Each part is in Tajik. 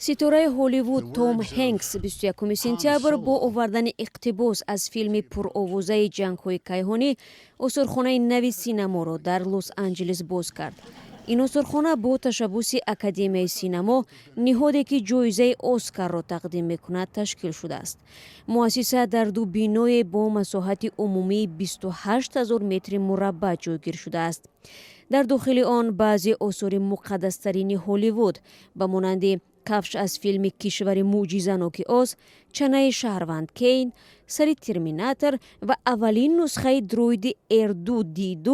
ситораи ҳолливуд Том Хэнкс 21 сентябр бо овардани иқтибос аз филми пуровозаи ҷангҳои кайҳонӣ осорхонаи нави синаморо дар Лос-Анҷелес боз кард. ин осорхона бо ташаббуси Академияи синамо, ниҳоде ки ҷоизаи Оскарро тақдим мекунад, ташкил шудааст. муассиса дар ду биное бо масоҳати умумии 28 000 метри мураббаъ ҷойгир шудааст. дар дохили он баъзе осори муқаддастарини Ҳолливуд ба монанди кафш аз филми кишвари мӯъҷизаноки Оз, чанаи шаванд Кейн, сари терминатор ва аввалин нусхаи дроиди R2D2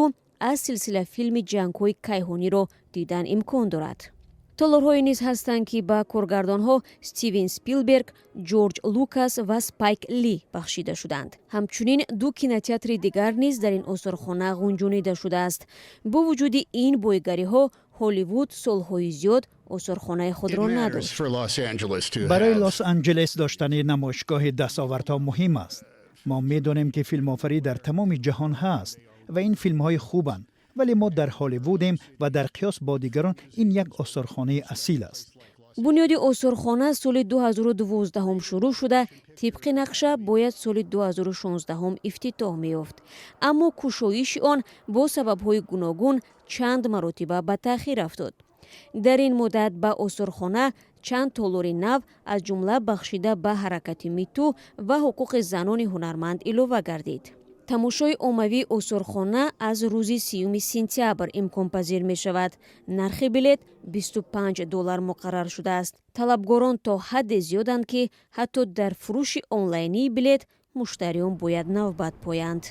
аз силсила филми ҷангҳои кайҳониро дидан имкон дорад. толорҳое низ ҳастанд ки ба коргардонҳо Стивен Спилберг, Ҷорҷ Лукас ва Спайк Ли бахшида шуданд. ҳамчунин ду кинотеатри дигар низ дар ин осорхона ғунҷонида шудааст. бо вуҷуди ин боигариҳо, Ҳолливуд солҳои зиёд осорхонаи худро надошт. барои Лос-Анҷелес доштани намоишгоҳи дастовардҳо муҳим аст. мо медонем ки филмофарӣ дар тамоми ҷаҳон ҳаст ва ин филмҳои хубанд, вале мо дар Ҳолливудем ва дар қиёс бо дигарон ин як осорхонаи асил аст. бунёди осорхона соли 2012 шурӯъ шуда, тибқи нақша бояд соли 2016 ифтитоҳ меёфт. аммо кушоиши он бо сабабҳои гуногун чанд маротиба ба таъхир афтод. дар ин муддат ба осорхона чанд толори нав аз ҷумла бахшида ба ҳаракати миту ва ҳуқуқи занони ҳунарманд илова гардид. тамошои оммавии осорхона аз рӯзи 3 сентябр имконпазир мешавад. нархи билет $25 муқаррар шудааст. талабгорон то ҳадде зиёданд ки ҳатто дар фурӯши онлайнии билет муштариён бояд навбат поянд.